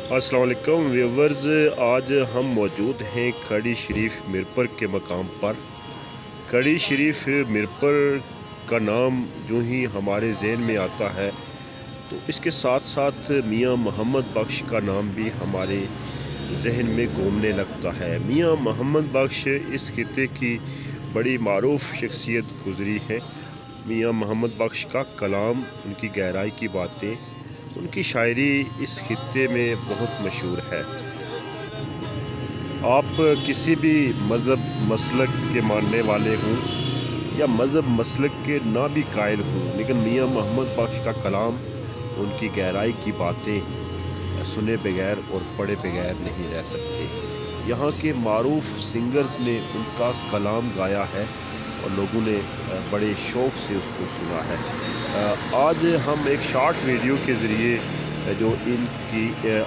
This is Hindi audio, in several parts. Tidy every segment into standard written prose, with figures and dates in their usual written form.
अस्सलाम वालेकुम व्यूवर्स, आज हम मौजूद हैं खड़ी शरीफ मिरपर के मकाम पर। खड़ी शरीफ मिरपर का नाम यूँ ही हमारे जहन में आता है तो इसके साथ साथ मियाँ मोहम्मद बख्श का नाम भी हमारे जहन में घूमने लगता है। मियाँ मोहम्मद बख्श इस खित्ते की बड़ी मारूफ शख्सियत गुजरी है। मियाँ मोहम्मद बख्श का कलाम, उनकी गहराई की बातें, उनकी शायरी इस खित्ते में बहुत मशहूर है। आप किसी भी मज़हब मसलक के मानने वाले हों या मज़हब मसलक के ना भी कायल हों, लेकिन मियाँ मोहम्मद बख्श का कलाम, उनकी गहराई की बातें सुने बगैर और पढ़े बगैर नहीं रह सकते। यहाँ के मारूफ सिंगर्स ने उनका कलाम गाया है और लोगों ने बड़े शौक़ से उसको सुना है। आज हम एक शॉर्ट वीडियो के ज़रिए जो इनकी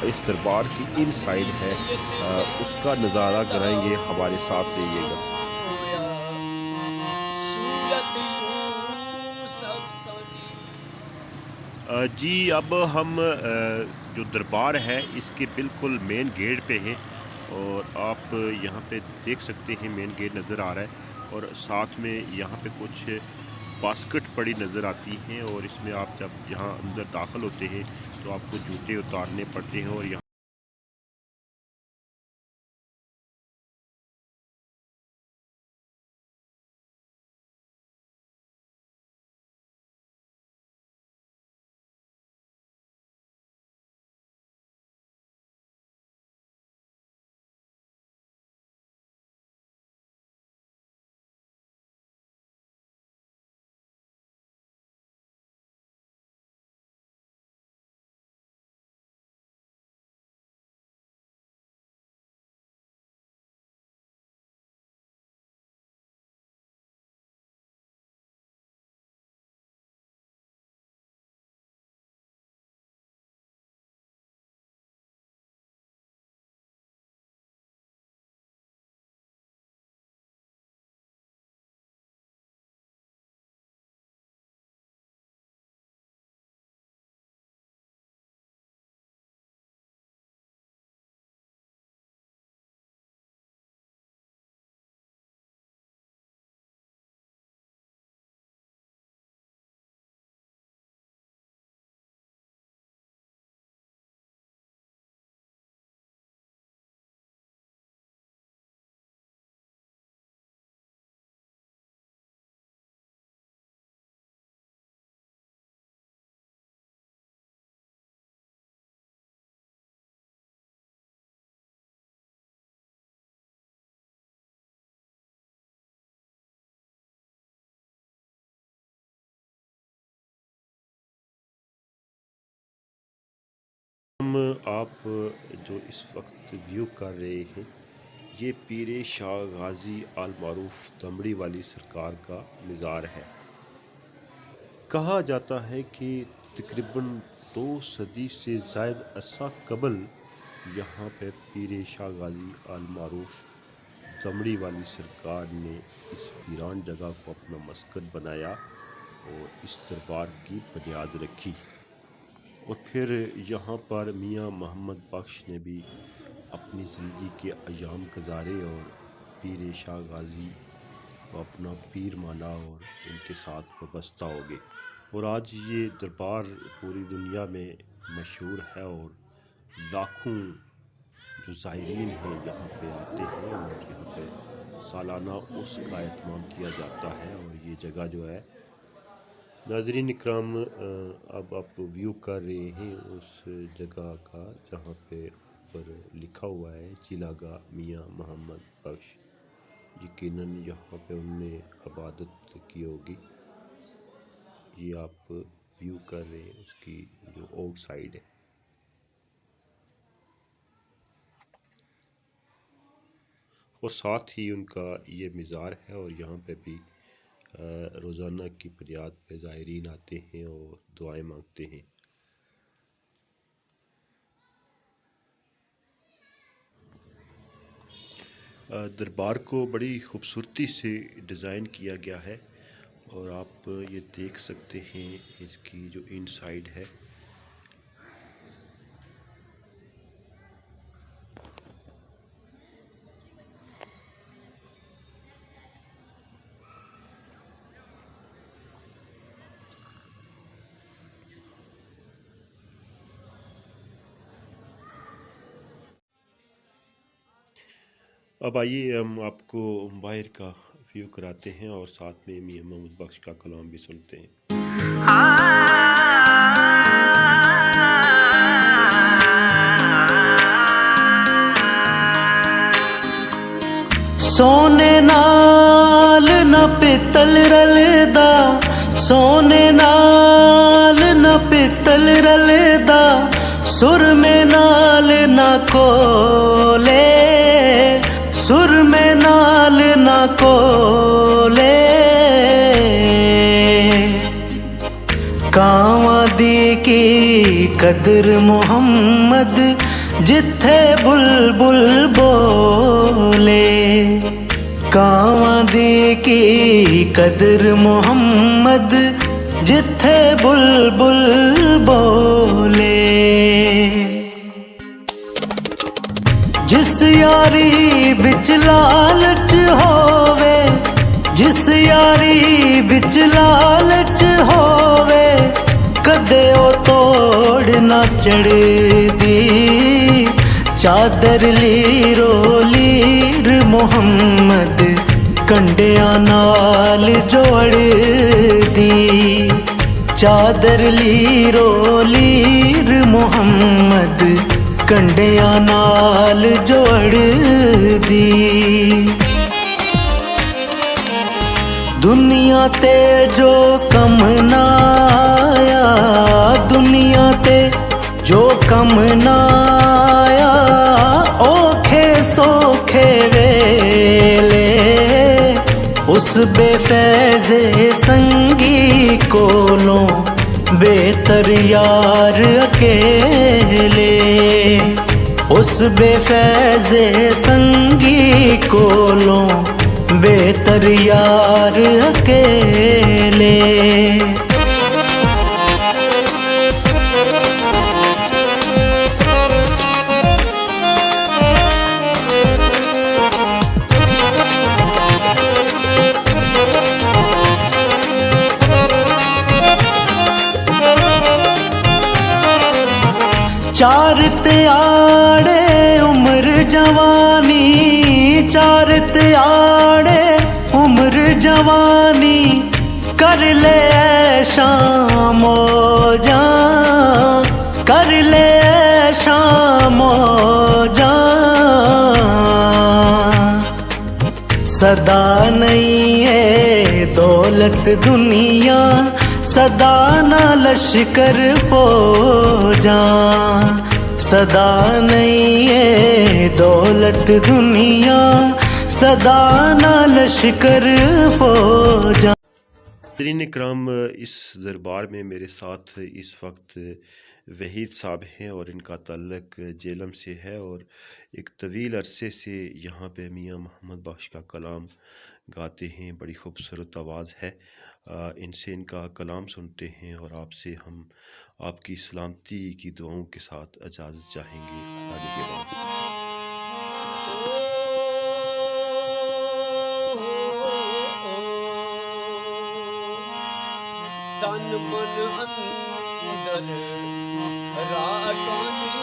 इस दरबार की इन साइड है उसका नज़ारा कराएंगे। हमारे साथ रहिएगा। जी, अब हम जो दरबार है इसके बिल्कुल मेन गेट पे हैं और आप यहाँ पे देख सकते हैं मेन गेट नज़र आ रहा है और साथ में यहाँ पे कुछ बास्केट पड़ी नज़र आती हैं और इसमें आप जब यहाँ अंदर दाखिल होते हैं तो आपको जूते उतारने पड़ते हैं और यहाँ हम आप जो इस वक्त व्यू कर रहे हैं ये पीर शाह गाजी आल मारूफ दमड़ी वाली सरकार का मज़ार है। कहा जाता है कि तकरीबन 2 सदी से ज़ायद अरसा कबल यहाँ पे पीर शाह गाजी आल मारूफ दमड़ी वाली सरकार ने इस वीरान जगह को अपना मस्कन बनाया और इस दरबार की बुनियाद रखी और फिर यहाँ पर मियाँ मोहम्मद बख्श ने भी अपनी ज़िंदगी के अयाम गुजारे और पीर शाह गाजी को अपना पीर माना और उनके साथ वाबस्ता हो गए। और आज ये दरबार पूरी दुनिया में मशहूर है और लाखों जो ज़ायरीन हैं यहाँ पे आते हैं और यहाँ पे सालाना उसका एहतमाम किया जाता है। और ये जगह जो है, नाज़रीन इकराम, अब आप व्यू कर रहे हैं उस जगह का जहाँ पे ऊपर लिखा हुआ है चिलागा मियाँ मोहम्मद बख्श। यकीनन यहाँ पे उनने इबादत की होगी। ये आप व्यू कर रहे हैं उसकी जो आउटसाइड है। और साथ ही उनका ये मज़ार है और यहाँ पे भी रोज़ाना की बुनियाद पे ज़ायरीन आते हैं और दुआएं मांगते हैं। दरबार को बड़ी खूबसूरती से डिज़ाइन किया गया है और आप ये देख सकते हैं इसकी जो इनसाइड है। अब आइए हम आपको बाहर का व्यू कराते हैं और साथ में मियां मोहम्मद बख्श का कलाम भी सुनते हैं। सोने नाल न पित्तल रलदा, सोने नाल न पित्तल रलदा, सुर में नाल न कोले, सुर में नाल न कोले। कावां दी की कदर मुहम्मद जिथे बुलबुल बोले, कावां दी की कदर मुहम्मद जिथे बुलबुल बोले। जिस यारी बिच लालच होवे, जिस यारी बिच लालच होवे, कदे ओ तोड़ ना चढ़दी, चादर लीरो लीर मुहम्मद कंडियां नाल जोड़दी, चादर लीरो लीर मुहम्मद कंडियां नाल जोड़दी। दुनिया ते जो कम ना आया, दुनिया ते जो कम ना आया, औखे सोखे वेले उस बेफैज़े संगी कोलों बेहतर यार अकेले, उस बेफैज़े संगी कोलों बेहतर यार अकेले। चार त्याड़े उम्र जवानी, चार त्याड़े उम्र जवानी, कर ले शाम जा, कर ले शाम जा। सदा नहीं है दौलत दुनिया, सदा ना लश्कर फौजा, सदा नहीं है दौलत दुनिया, सदा ना लश्कर फौजा। नाज़रीन इकराम, इस दरबार में मेरे साथ इस वक्त वहीद साहब हैं और इनका ताल्लुक जेलम से है और एक तवील अरसे से यहाँ पे मियां मोहम्मद बख्श का कलाम गाते हैं। बड़ी खूबसूरत आवाज़ है। इनसे इनका कलाम सुनते हैं और आपसे हम आपकी सलामती की दुआओं के साथ इजाज़त चाहेंगे आने के बाद। तन मन अंदर रागानी,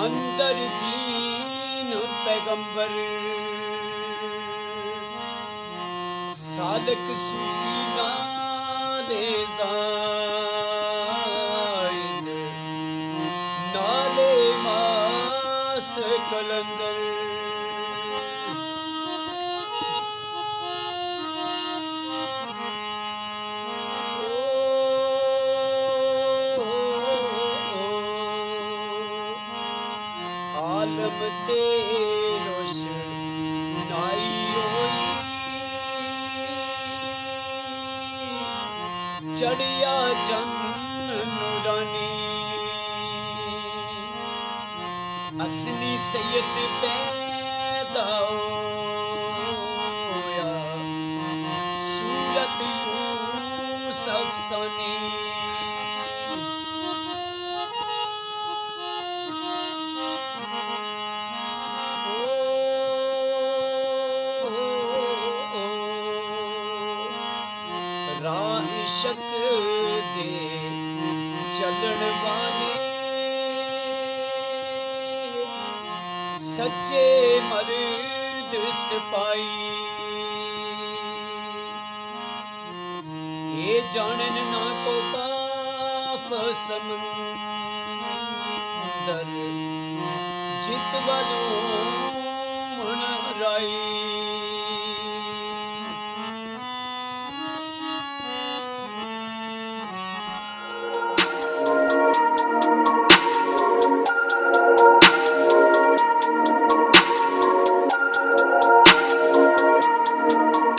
अंदर दीन पैगंबर, सालक सूफी नाले जायद, नाले मास कलंदर। आलम ते रोशनाई होई, चढ़िया चन्न नूरानी, असली सैयद पैदा होया, सूरत यूसुफ सनी। इश्क दे चलन वाले सच्चे मर्द सिपाही ये जानन ना को काफ समंदर जित वालों